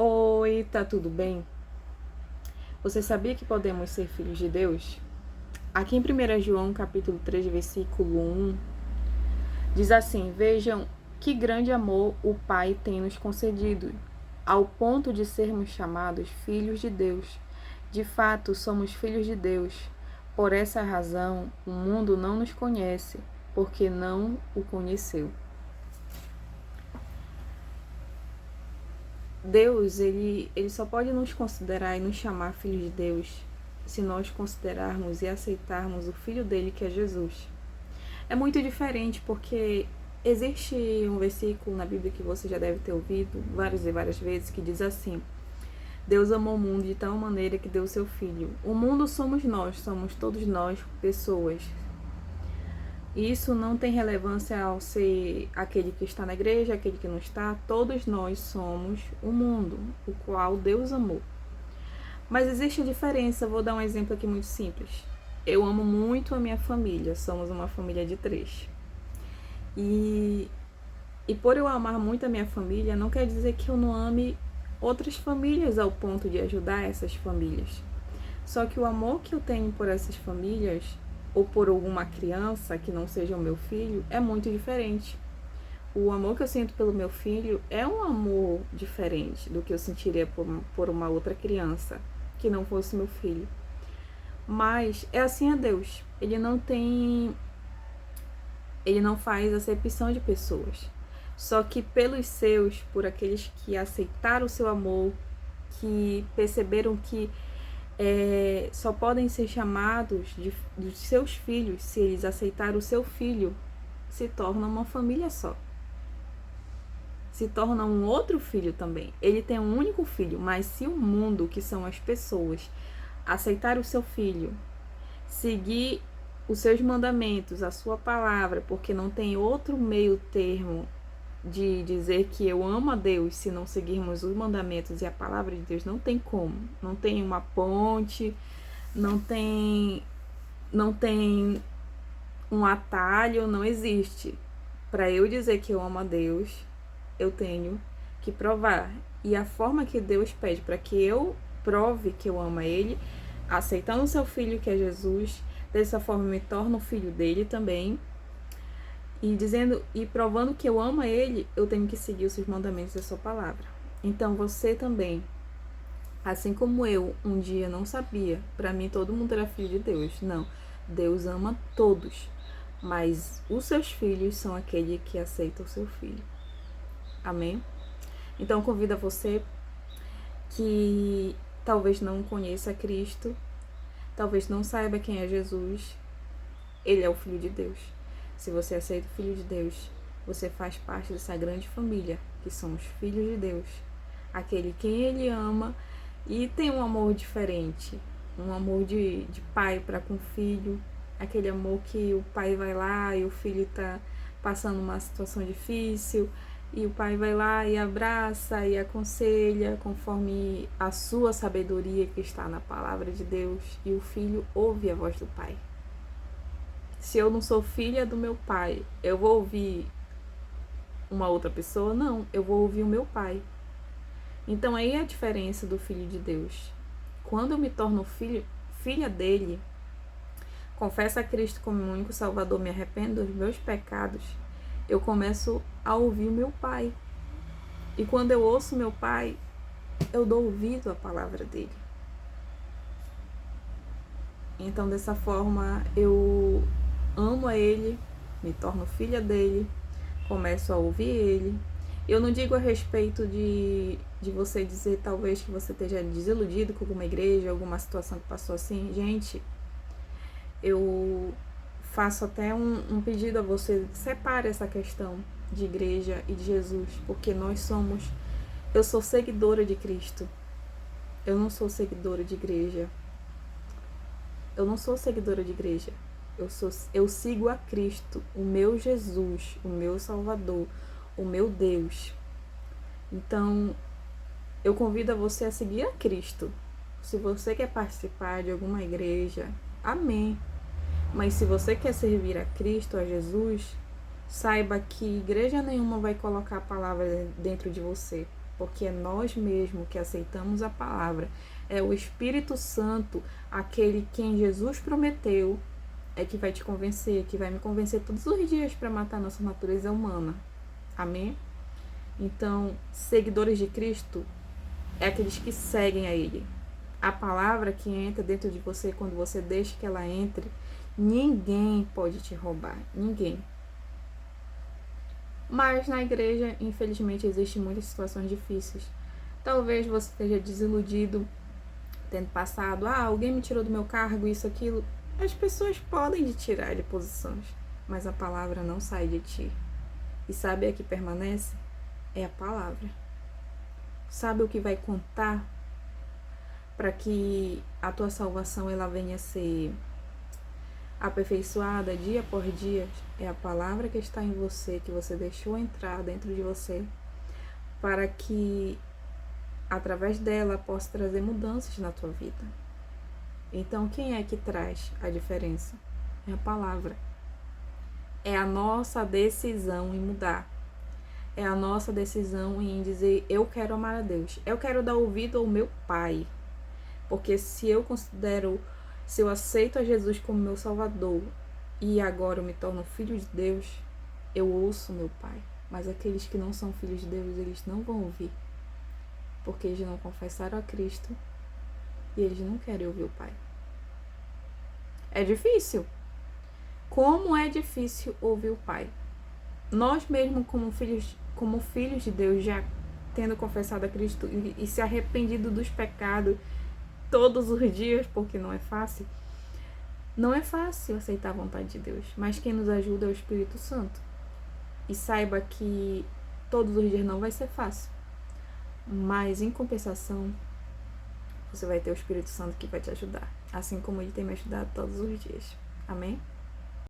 Oi, tá tudo bem? Você sabia que podemos ser filhos de Deus? Aqui em 1 João, capítulo 3, versículo 1, diz assim: Vejam que grande amor o Pai tem nos concedido, ao ponto de sermos chamados filhos de Deus. De fato, somos filhos de Deus. Por essa razão, o mundo não nos conhece, porque não o conheceu. Deus, ele só pode nos considerar e nos chamar filhos de Deus se nós considerarmos e aceitarmos o Filho dele, que é Jesus. É muito diferente porque existe um versículo na Bíblia que você já deve ter ouvido várias e várias vezes, que diz assim: Deus amou o mundo de tal maneira que deu o seu Filho. O mundo somos todos nós pessoas. E isso não tem relevância ao ser aquele que está na igreja, aquele que não está. Todos nós somos o mundo, o qual Deus amou. Mas existe a diferença, vou dar um exemplo aqui muito simples. Eu amo muito a minha família, somos uma família de 3. E por eu amar muito a minha família, não quer dizer que eu não ame outras famílias ao ponto de ajudar essas famílias. Só que o amor que eu tenho por essas famílias, ou por alguma criança que não seja o meu filho, é muito diferente. O amor que eu sinto pelo meu filho é um amor diferente do que eu sentiria por uma outra criança que não fosse meu filho. Mas é assim a Deus. Ele não faz acepção de pessoas. Só que pelos seus, por aqueles que aceitaram o seu amor, que perceberam que só podem ser chamados de seus filhos se eles aceitarem o seu filho, se torna uma família só. Se torna um outro filho também. Ele tem um único filho, mas se o mundo, que são as pessoas, aceitar o seu filho, seguir os seus mandamentos, a sua palavra, porque não tem outro meio termo de dizer que eu amo a Deus se não seguirmos os mandamentos e a palavra de Deus, não tem como. Não tem uma ponte, não tem um atalho, não existe. Para eu dizer que eu amo a Deus, eu tenho que provar. E a forma que Deus pede para que eu prove que eu amo a Ele, aceitando o seu Filho, que é Jesus, dessa forma me torno o filho dele também. E dizendo e provando que eu amo a Ele, eu tenho que seguir os seus mandamentos e a sua palavra. Então você também, assim como eu, um dia não sabia, para mim todo mundo era filho de Deus. Não, Deus ama todos, mas os seus filhos são aquele que aceita o seu filho. Amém? Então convido a você que talvez não conheça Cristo, talvez não saiba quem é Jesus. Ele é o Filho de Deus. Se você aceita o Filho de Deus, você faz parte dessa grande família, que são os filhos de Deus. Aquele quem Ele ama e tem um amor diferente. Um amor de pai para com filho. Aquele amor que o pai vai lá e o filho está passando uma situação difícil. E o pai vai lá e abraça e aconselha conforme a sua sabedoria que está na palavra de Deus. E o filho ouve a voz do pai. Se eu não sou filha do meu pai, eu vou ouvir uma outra pessoa? Não, eu vou ouvir o meu pai. Então aí é a diferença do filho de Deus. Quando eu me torno filha dele, confesso a Cristo como meu único Salvador, me arrependo dos meus pecados, eu começo a ouvir o meu pai. E quando eu ouço meu pai, eu dou ouvido à palavra dele. Então dessa forma eu amo a ele, me torno filha dele, começo a ouvir ele. Eu não digo a respeito de você dizer talvez que você esteja desiludido com alguma igreja, alguma situação que passou assim. Gente, eu faço até um pedido a você: separe essa questão de igreja e de Jesus, porque eu sou seguidora de Cristo, eu não sou seguidora de igreja. Eu não sou seguidora de igreja. Eu sigo a Cristo, o meu Jesus, o meu Salvador, o meu Deus. Então, eu convido a você a seguir a Cristo. Se você quer participar de alguma igreja, amém. Mas se você quer servir a Cristo, a Jesus, saiba que igreja nenhuma vai colocar a palavra dentro de você. porque é nós mesmos que aceitamos a palavra. É o Espírito Santo, aquele quem Jesus prometeu, é que vai te convencer, que vai me convencer todos os dias para matar a nossa natureza humana. Amém? Então, seguidores de Cristo é aqueles que seguem a Ele. A palavra que entra dentro de você, quando você deixa que ela entre, ninguém pode te roubar. Ninguém. Mas na igreja, infelizmente, existem muitas situações difíceis. Talvez você esteja desiludido, tendo passado, alguém me tirou do meu cargo, isso, aquilo. As pessoas podem te tirar de posições, mas a palavra não sai de ti. E sabe a que permanece? É a palavra. Sabe o que vai contar para que a tua salvação ela venha a ser aperfeiçoada dia por dia? É a palavra que está em você, que você deixou entrar dentro de você, para que através dela possa trazer mudanças na tua vida. Então, quem é que traz a diferença? É a palavra. É a nossa decisão em mudar. É a nossa decisão em dizer, eu quero amar a Deus. Eu quero dar ouvido ao meu Pai. Porque se eu aceito a Jesus como meu Salvador e agora eu me torno filho de Deus, eu ouço meu Pai. Mas aqueles que não são filhos de Deus, eles não vão ouvir. Porque eles não confessaram a Cristo e eles não querem ouvir o Pai. É difícil. Como é difícil ouvir o Pai. Nós mesmos, como filhos de Deus, já tendo confessado a Cristo e se arrependido dos pecados todos os dias, porque não é fácil. Não é fácil aceitar a vontade de Deus, mas quem nos ajuda é o Espírito Santo. E saiba que todos os dias não vai ser fácil, mas em compensação, você vai ter o Espírito Santo que vai te ajudar, assim como ele tem me ajudado todos os dias. Amém?